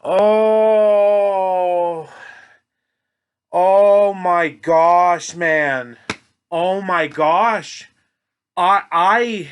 Oh, oh my gosh, man. Oh my gosh. I I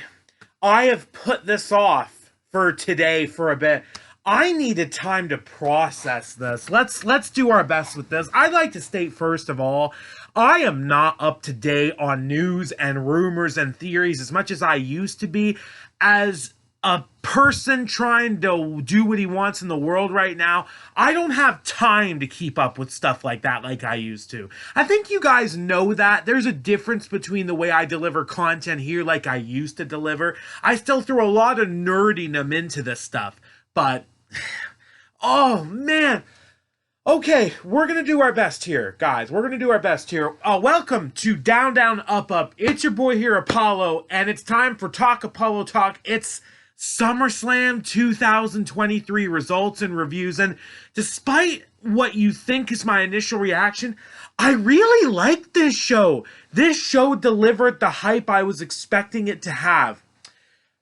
I have put this off for today for a bit. I needed time to process this. Let's do our best with this. I'd like to state first of all, I am not up to date on news and rumors and theories as much as I used to be. As a person trying to do what he wants in the world right now, I don't have time to keep up with stuff like that like I used to. I think you guys know that. There's a difference between the way I deliver content here like I used to deliver. I still throw a lot of nerdiness into this stuff, but oh man. Okay, we're gonna do our best here, guys. We're gonna do our best here. Welcome to Down Down Up Up. It's your boy here, Apollo, and it's time for Talk Apollo Talk. It's SummerSlam 2023 results and reviews. And despite what you think is my initial reaction, I really like this show. This show delivered the hype I was expecting it to have.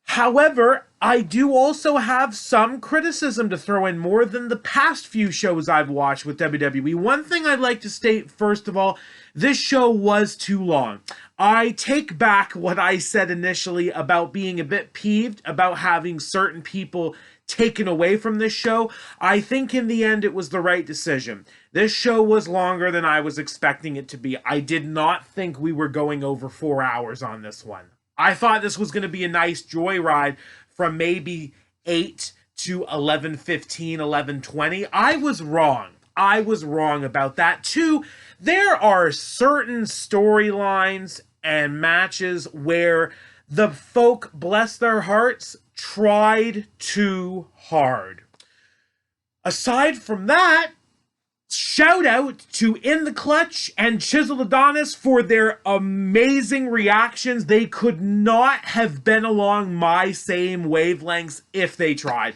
However, I do also have some criticism to throw in more than the past few shows I've watched with WWE. One thing I'd like to state, first of all, this show was too long. I take back what I said initially about being a bit peeved about having certain people taken away from this show. I think in the end it was the right decision. This show was longer than I was expecting it to be. I did not think we were going over 4 hours on this one. I thought this was going to be a nice joyride from maybe 8 to 11:15, 11:20. I was wrong. I was wrong about that too. There are certain storylines and matches where the folk, bless their hearts, tried too hard. Aside from that, shout out to In the Clutch and Chisel Adonis for their amazing reactions. They could not have been along my same wavelengths if they tried.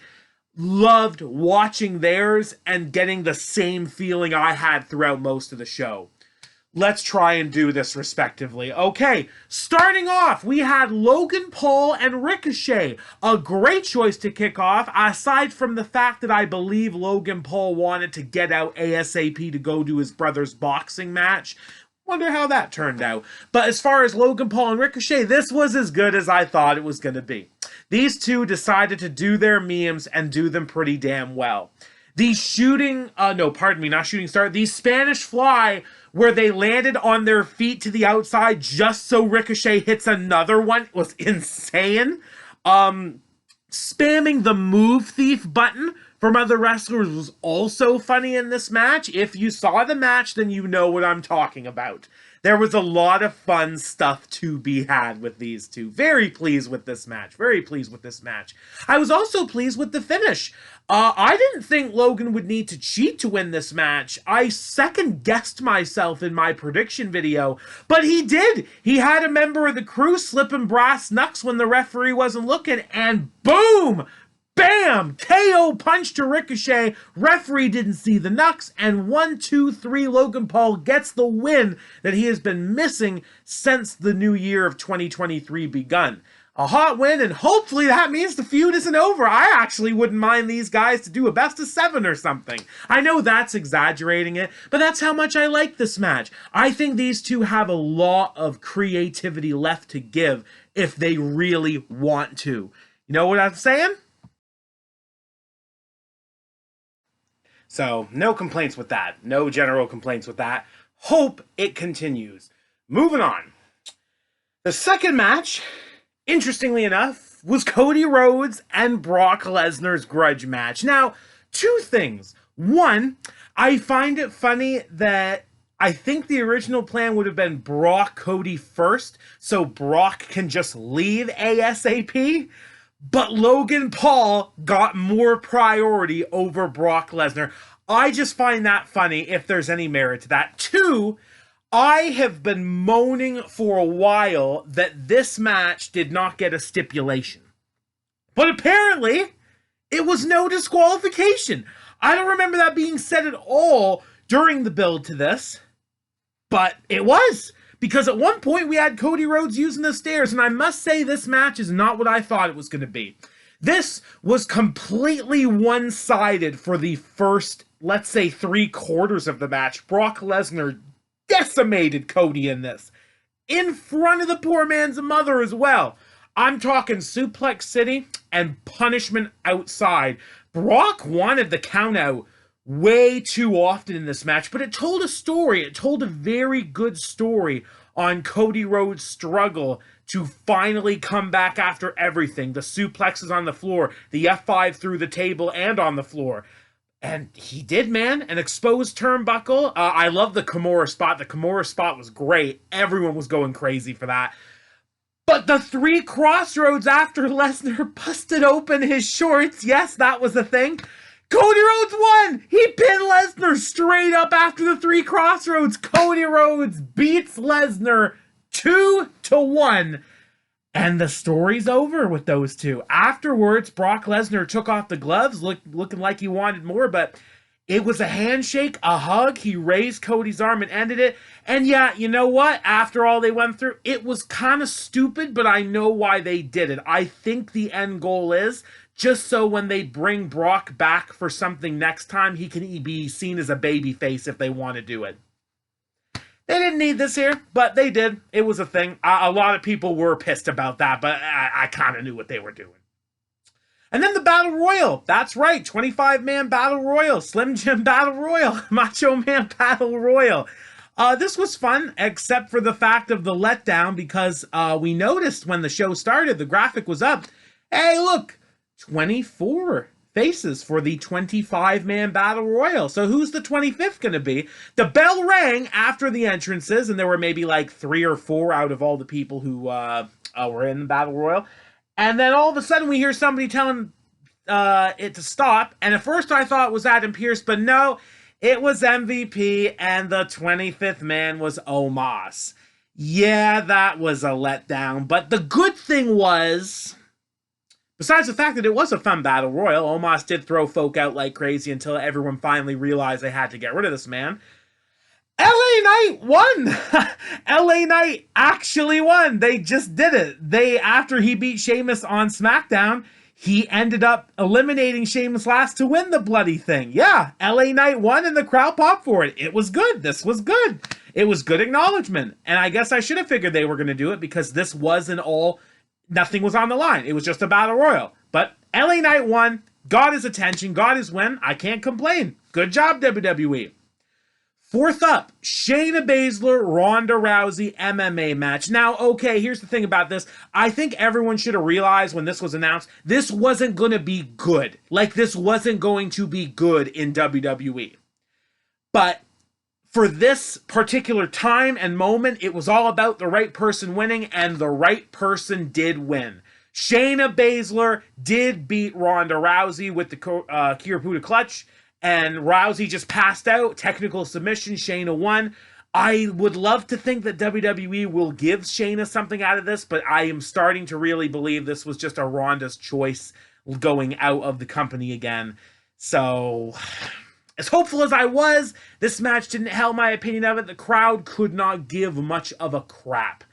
Loved watching theirs and getting the same feeling I had throughout most of the show. Let's try and do this respectively. Okay, starting off, we had Logan Paul and Ricochet. A great choice to kick off, aside from the fact that I believe Logan Paul wanted to get out ASAP to go do his brother's boxing match. Wonder how that turned out. But as far as Logan Paul and Ricochet, this was as good as I thought it was going to be. These two decided to do their memes and do them pretty damn well. The the Spanish Fly, where they landed on their feet to the outside just so Ricochet hits another one, was insane. Spamming the Move Thief button from other wrestlers was also funny in this match. If you saw the match, then you know what I'm talking about. There was a lot of fun stuff to be had with these two. Very pleased with this match. Very pleased with this match. I was also pleased with the finish. I didn't think Logan would need to cheat to win this match. I second-guessed myself in my prediction video, but he did. He had a member of the crew slipping brass knucks when the referee wasn't looking, and boom! Bam! KO punch to Ricochet. Referee didn't see the knucks, and 1, 2, 3, Logan Paul gets the win that he has been missing since the new year of 2023 begun. A hot win, and hopefully that means the feud isn't over. I actually wouldn't mind these guys to do a best of 7 or something. I know that's exaggerating it, but that's how much I like this match. I think these two have a lot of creativity left to give if they really want to. You know what I'm saying? So, no complaints with that. No general complaints with that. Hope it continues. Moving on. The second match, interestingly enough, was Cody Rhodes and Brock Lesnar's grudge match. Now, two things. One, I find it funny that I think the original plan would have been Brock Cody first, so Brock can just leave ASAP. But Logan Paul got more priority over Brock Lesnar. I just find that funny if there's any merit to that. Two, I have been moaning for a while that this match did not get a stipulation. But apparently, it was no disqualification. I don't remember that being said at all during the build to this, but it was. Because at one point we had Cody Rhodes using the stairs, and I must say this match is not what I thought it was going to be. This was completely one-sided for the first, let's say, 3/4 of the match. Brock Lesnar decimated Cody in this. In front of the poor man's mother as well. I'm talking Suplex City and punishment outside. Brock wanted the count out way too often in this match, but it told a story. It told a very good story on Cody Rhodes' struggle to finally come back after everything. The suplexes on the floor, the F5 through the table and on the floor. And he did, man. An exposed turnbuckle. I love the Kimura spot. The Kimura spot was great. Everyone was going crazy for that. But the 3 crossroads after Lesnar busted open his shorts. Yes, that was a thing. Cody Rhodes won! He pinned Lesnar straight up after the 3 crossroads. Cody Rhodes beats Lesnar 2-1. And the story's over with those two. Afterwards, Brock Lesnar took off the gloves, looking like he wanted more, but it was a handshake, a hug. He raised Cody's arm and ended it. And yeah, you know what? After all they went through, it was kind of stupid, but I know why they did it. I think the end goal is just so when they bring Brock back for something next time, he can be seen as a babyface if they want to do it. They didn't need this here, but they did. It was a thing. A lot of people were pissed about that, but I kind of knew what they were doing. And then the Battle Royal. That's right, 25-man Battle Royal. Slim Jim Battle Royal. Macho Man Battle Royal. This was fun, except for the fact of the letdown, because we noticed when the show started, the graphic was up. Hey, look, 24 faces for the 25-man Battle Royal. So who's the 25th going to be? The bell rang after the entrances, and there were maybe like 3 or 4 out of all the people who were in the Battle Royal. And then all of a sudden we hear somebody telling it to stop. And at first I thought it was Adam Pearce, but no, it was MVP, and the 25th man was Omos. Yeah, that was a letdown. But the good thing was, besides the fact that it was a fun battle royal, Omos did throw folk out like crazy until everyone finally realized they had to get rid of this man. LA Knight won! LA Knight actually won. They just did it. After he beat Sheamus on SmackDown, he ended up eliminating Sheamus last to win the bloody thing. Yeah, LA Knight won and the crowd popped for it. It was good. This was good. It was good acknowledgement. And I guess I should have figured they were going to do it because this wasn't all... Nothing was on the line. It was just a battle royal. But LA Knight won, got his attention, got his win. I can't complain. Good job, WWE. Fourth up, Shayna Baszler, Ronda Rousey MMA match. Now, okay, here's the thing about this. I think everyone should have realized when this was announced, this wasn't going to be good. Like, this wasn't going to be good in WWE. But for this particular time and moment, it was all about the right person winning, and the right person did win. Shayna Baszler did beat Ronda Rousey with the Kirifuda clutch, and Rousey just passed out. Technical submission, Shayna won. I would love to think that WWE will give Shayna something out of this, but I am starting to really believe this was just a Ronda's choice going out of the company again. So, as hopeful as I was, this match didn't help my opinion of it. The crowd could not give much of a crap.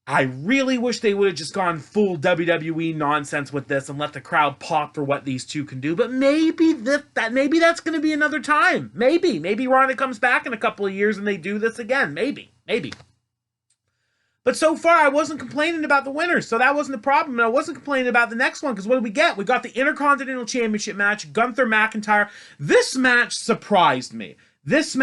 I really wish they would have just gone full WWE nonsense with this and let the crowd pop for what these two can do. But maybe maybe that's going to be another time. Maybe Ronda comes back in a couple of years and they do this again. Maybe. But so far, I wasn't complaining about the winners, so that wasn't the problem. And I wasn't complaining about the next one, because what did we get? We got the Intercontinental Championship match, Gunther McIntyre. This match surprised me. This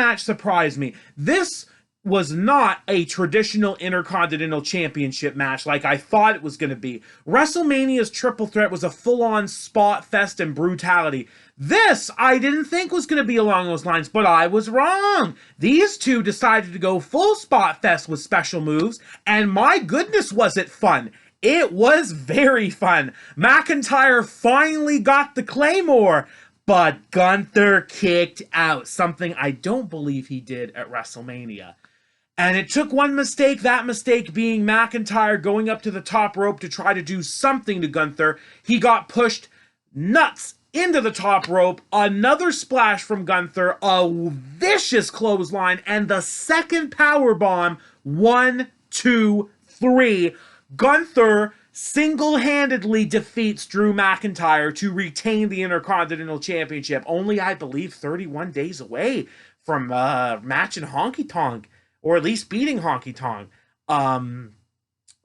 was not a traditional Intercontinental Championship match like I thought it was going to be. WrestleMania's Triple Threat was a full-on spot fest and brutality. This, I didn't think was going to be along those lines, but I was wrong. These two decided to go full spot fest with special moves, and my goodness was it fun. It was very fun. McIntyre finally got the Claymore, but Gunther kicked out, something I don't believe he did at WrestleMania. And it took one mistake, that mistake being McIntyre going up to the top rope to try to do something to Gunther. He got pushed nuts into the top rope, another splash from Gunther, a vicious clothesline, and the second powerbomb. 1, 2, 3. Gunther single-handedly defeats Drew McIntyre to retain the Intercontinental Championship, only, I believe, 31 days away from matching Honky Tonk, or at least beating Honky Tonk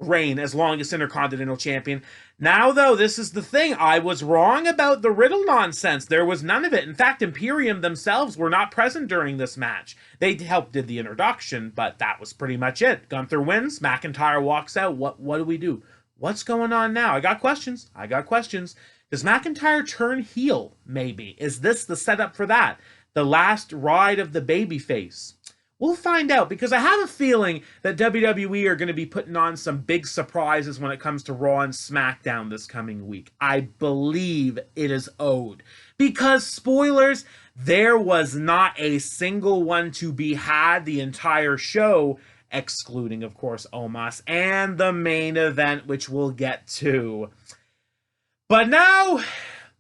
reign as longest Intercontinental Champion. Now, though, this is the thing. I was wrong about the Riddle nonsense. There was none of it. In fact, Imperium themselves were not present during this match. They did the introduction, but that was pretty much it. Gunther wins. McIntyre walks out. What do we do? What's going on now? I got questions. Does McIntyre turn heel, maybe? Is this the setup for that? The last ride of the babyface? We'll find out, because I have a feeling that WWE are going to be putting on some big surprises when it comes to Raw and SmackDown this coming week. I believe it is owed. Because, spoilers, there was not a single one to be had the entire show, excluding, of course, Omos and the main event, which we'll get to. But now,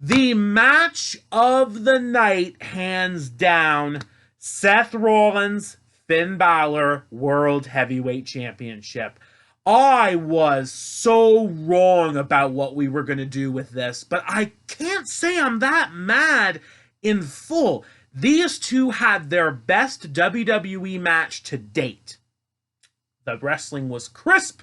the match of the night, hands down, Seth Rollins, Finn Balor, World Heavyweight Championship. I was so wrong about what we were going to do with this, but I can't say I'm that mad in full. These two had their best WWE match to date. The wrestling was crisp.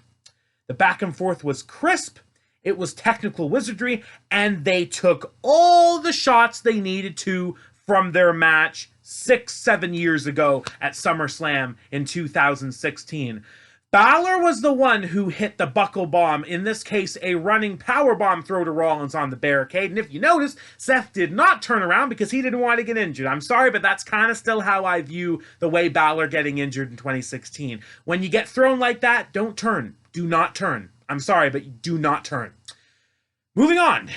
The back and forth was crisp. It was technical wizardry, and they took all the shots they needed to from their match 6-7 years ago at SummerSlam in 2016. Balor was the one who hit the buckle bomb, in this case a running power bomb throw to Rollins on the barricade, and if you notice, Seth did not turn around because he didn't want to get injured. I'm sorry, but that's kind of still how I view the way Balor getting injured in 2016. When you get thrown like that, don't turn. Do not turn. I'm sorry, but do not turn. Moving on.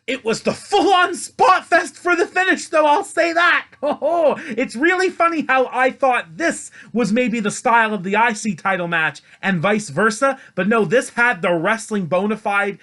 It was the full-on spot fest for the finish, though, I'll say that. Oh, it's really funny how I thought this was maybe the style of the IC title match and vice versa, but no, this had the wrestling bona fide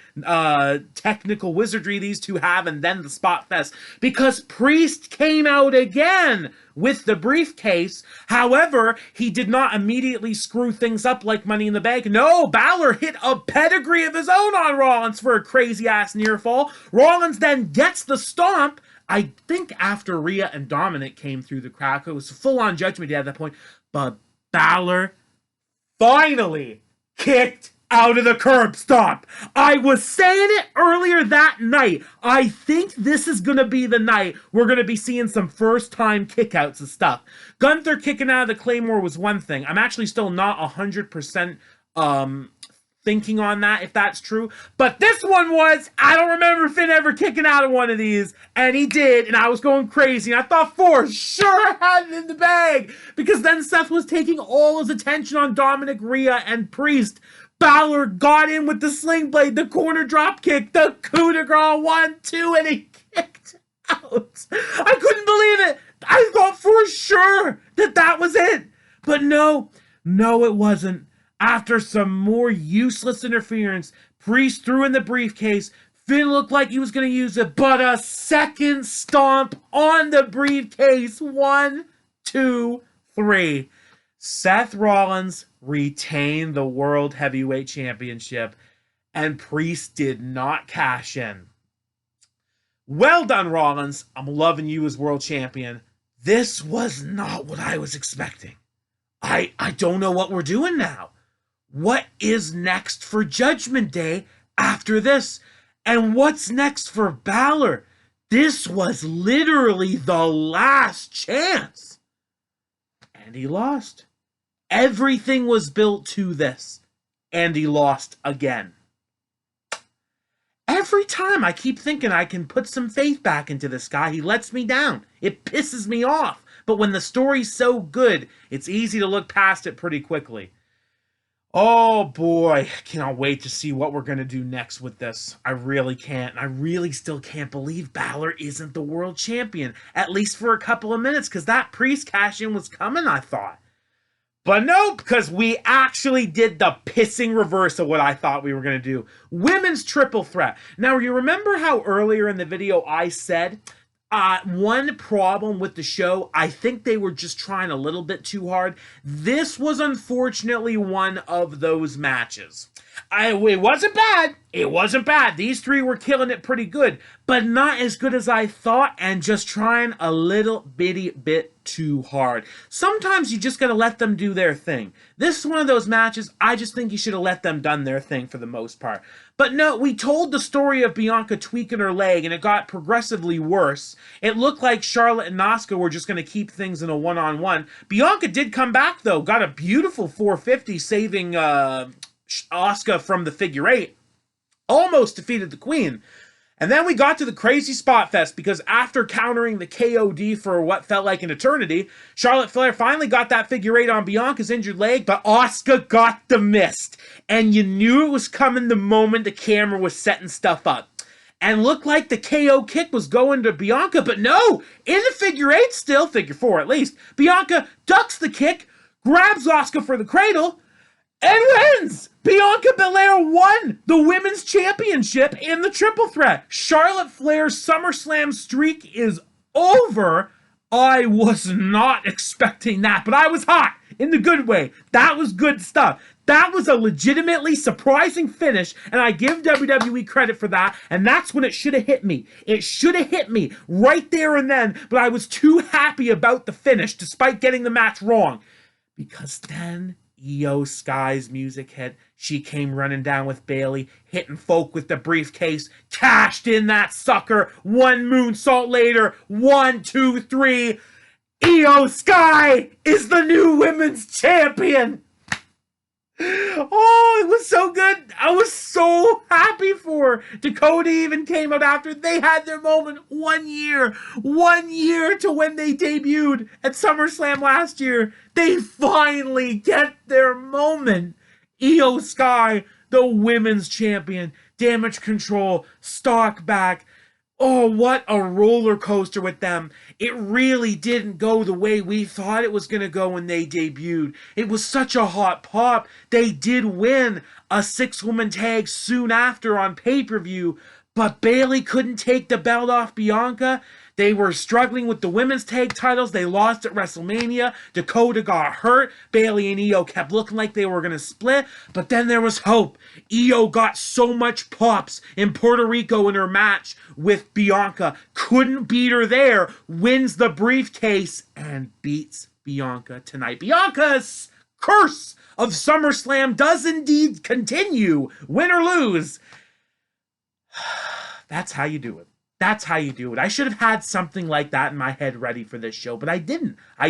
technical wizardry these two have, and then the spot fest, because Priest came out again with the briefcase. However, he did not immediately screw things up like Money in the Bank. No, Balor hit a pedigree of his own on Rollins for a crazy-ass near fall. Rollins then gets the stomp, I think after Rhea and Dominic came through the crowd. It was full-on Judgment Day at that point. But Balor finally kicked out of the curb stomp. I was saying it earlier that night. I think this is going to be the night we're going to be seeing some first-time kickouts and stuff. Gunther kicking out of the Claymore was one thing. I'm actually still not 100% thinking on that, if that's true. But this one was, I don't remember Finn ever kicking out of one of these. And he did, and I was going crazy. And I thought for sure I had it in the bag. Because then Seth was taking all his attention on Dominic, Rhea, and Priest. Balor got in with the sling blade, the corner drop kick, the coup de grace 1-2, and he kicked out. I couldn't believe it. I thought for sure that was it. But no, it wasn't. After some more useless interference, Priest threw in the briefcase. Finn looked like he was going to use it, but a second stomp on the briefcase. 1, 2, 3. Seth Rollins retained the World Heavyweight Championship, and Priest did not cash in. Well done, Rollins. I'm loving you as World Champion. This was not what I was expecting. I don't know what we're doing now. What is next for Judgment Day after this? And what's next for Balor? This was literally the last chance. And he lost. Everything was built to this. And he lost again. Every time I keep thinking I can put some faith back into this guy, he lets me down. It pisses me off. But when the story's so good, it's easy to look past it pretty quickly. Oh boy, I cannot wait to see what we're going to do next with this. I really can't. I really still can't believe Balor isn't the world champion, at least for a couple of minutes, because that Priest cash-in was coming, I thought. But no, because we actually did the pissing reverse of what I thought we were going to do. Women's triple threat. Now, you remember how earlier in the video I said, one problem with the show, I think they were just trying a little bit too hard. This was unfortunately one of those matches. It wasn't bad. It wasn't bad. These three were killing it pretty good, but not as good as I thought, and just trying a little bitty bit too hard. Sometimes you just gotta let them do their thing. This is one of those matches, I just think you should have let them done their thing for the most part. But no, we told the story of Bianca tweaking her leg, and it got progressively worse. It looked like Charlotte and Asuka were just gonna keep things in a one-on-one. Bianca did come back, though. Got a beautiful 450, saving Asuka from the figure eight. Almost defeated the Queen. And then we got to the crazy spot fest, because after countering the KOD for what felt like an eternity, Charlotte Flair finally got that figure eight on Bianca's injured leg, but Asuka got the mist. And you knew it was coming the moment the camera was setting stuff up. And looked like the KO kick was going to Bianca, but no! In the figure eight still, figure four at least, Bianca ducks the kick, grabs Asuka for the cradle, and wins! Bianca Belair won the Women's Championship in the Triple Threat. Charlotte Flair's SummerSlam streak is over. I was not expecting that, but I was hot in the good way. That was good stuff. That was a legitimately surprising finish, and I give WWE credit for that, and that's when it should have hit me. It should have hit me right there and then, but I was too happy about the finish, despite getting the match wrong. Because then Io Sky's music hit. She came running down with Bayley, hitting folk with the briefcase, cashed in that sucker. One moonsault later, 1, 2, 3. Io Sky is the new women's champion. Oh, it was so good. I was so happy for her. Dakota even came out after. They had their moment 1 year. 1 year to when they debuted at SummerSlam last year. They finally get their moment. Io Sky, the women's champion. Damage Control, Stock back. Oh, what a roller coaster with them. It really didn't go the way we thought it was going to go when they debuted. It was such a hot pop. They did win a 6-woman tag soon after on pay-per-view, but Bayley couldn't take the belt off Bianca. They were struggling with the women's tag titles. They lost at WrestleMania. Dakota got hurt. Bayley and Io kept looking like they were going to split. But then there was hope. Io got so much pops in Puerto Rico in her match with Bianca. Couldn't beat her there. Wins the briefcase and beats Bianca tonight. Bianca's curse of SummerSlam does indeed continue. Win or lose. That's how you do it. That's how you do it. I should have had something like that in my head ready for this show, but I didn't. I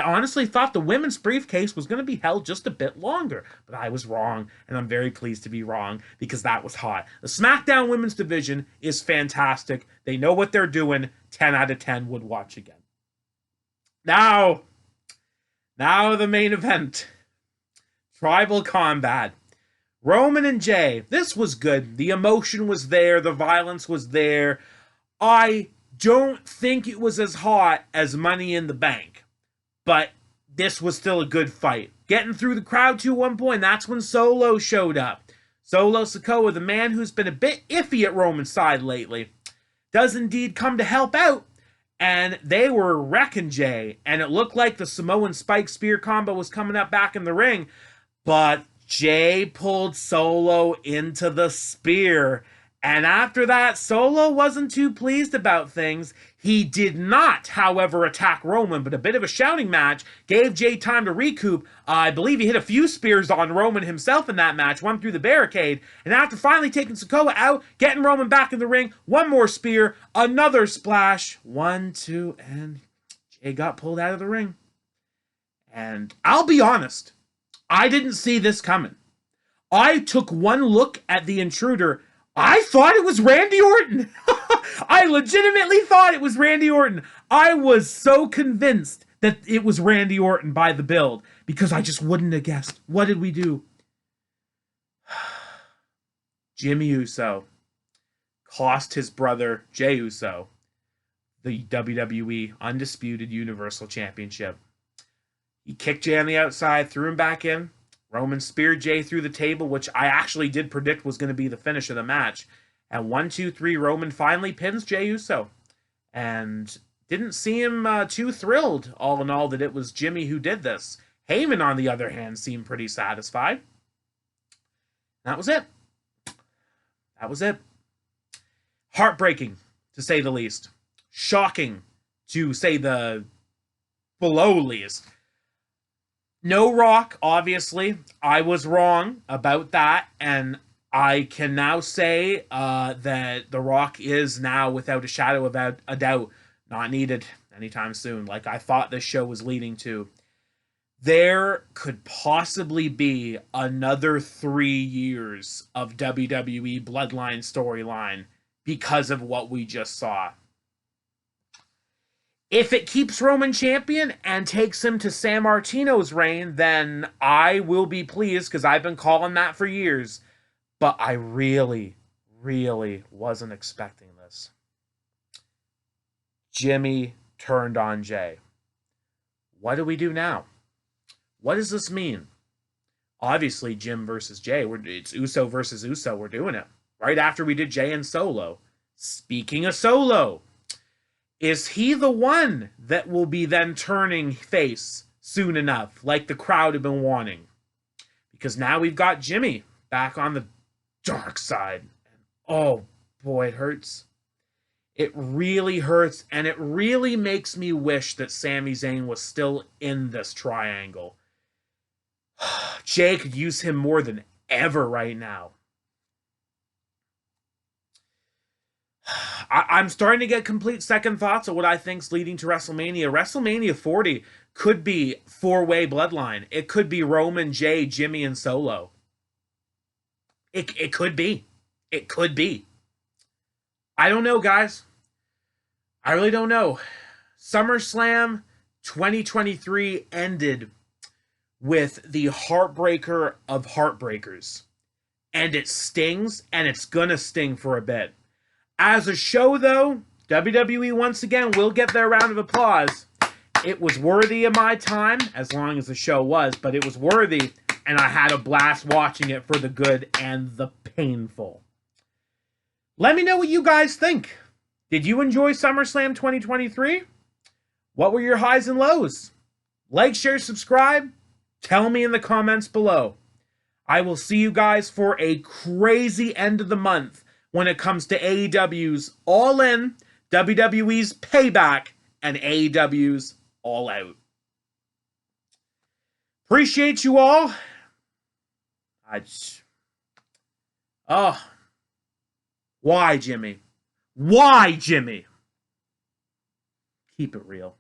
honestly thought the women's briefcase was going to be held just a bit longer, but I was wrong, and I'm very pleased to be wrong because that was hot. The SmackDown women's division is fantastic. They know what they're doing. 10 out of 10 would watch again. Now the main event. Tribal Combat. Roman and Jay. This was good. The emotion was there. The violence was there. I don't think it was as hot as Money in the Bank, but this was still a good fight. Getting through the crowd to one point, that's when Solo showed up. Solo Sikoa, the man who's been a bit iffy at Roman's side lately, does indeed come to help out, and they were wrecking Jay, and it looked like the Samoan Spike Spear combo was coming up back in the ring, but Jay pulled Solo into the spear. And after that, Solo wasn't too pleased about things. He did not, however, attack Roman, but a bit of a shouting match gave Jay time to recoup. I believe he hit a few spears on Roman himself in that match, one through the barricade. And after finally taking Sikoa out, getting Roman back in the ring, one more spear, another splash, 1, 2, and Jay got pulled out of the ring. And I'll be honest, I didn't see this coming. I took one look at the intruder. I thought it was Randy Orton. I legitimately thought it was Randy Orton. I was so convinced that it was Randy Orton by the build because I just wouldn't have guessed. What did we do? Jimmy Uso cost his brother Jey Uso the WWE Undisputed Universal Championship. He kicked Jay on the outside, threw him back in. Roman speared Jay through the table, which I actually did predict was going to be the finish of the match. And 1, 2, 3, Roman finally pins Jey Uso. And didn't see him too thrilled, all in all, that it was Jimmy who did this. Heyman, on the other hand, seemed pretty satisfied. That was it. That was it. Heartbreaking, to say the least. Shocking, to say the below least. No Rock, obviously. I was wrong about that, and I can now say that The Rock is now, without a shadow of a doubt, not needed anytime soon, like I thought this show was leading to. There could possibly be another 3 years of WWE Bloodline storyline because of what we just saw. If it keeps Roman champion and takes him to San Martino's reign, then I will be pleased because I've been calling that for years. But I really, really wasn't expecting this. Jimmy turned on Jay. What do we do now? What does this mean? Obviously, Jim versus Jay. It's Uso versus Uso. We're doing it. Right after we did Jay and Solo. Speaking of Solo, is he the one that will be then turning face soon enough, like the crowd have been wanting? Because now we've got Jimmy back on the dark side. Oh, boy, it hurts. It really hurts, and it really makes me wish that Sami Zayn was still in this triangle. Jay could use him more than ever right now. I'm starting to get complete second thoughts of what I think's leading to WrestleMania. WrestleMania 40 could be four-way bloodline. It could be Roman, Jay, Jimmy, and Solo. It could be. It could be. I don't know, guys. I really don't know. SummerSlam 2023 ended with the heartbreaker of heartbreakers. And it stings, and it's gonna sting for a bit. As a show, though, WWE once again will get their round of applause. It was worthy of my time, as long as the show was, but it was worthy, and I had a blast watching it for the good and the painful. Let me know what you guys think. Did you enjoy SummerSlam 2023? What were your highs and lows? Like, share, subscribe. Tell me in the comments below. I will see you guys for a crazy end of the month when it comes to AEW's All In, WWE's Payback, and AEW's All Out. Appreciate you all. Why, Jimmy? Why, Jimmy? Keep it real.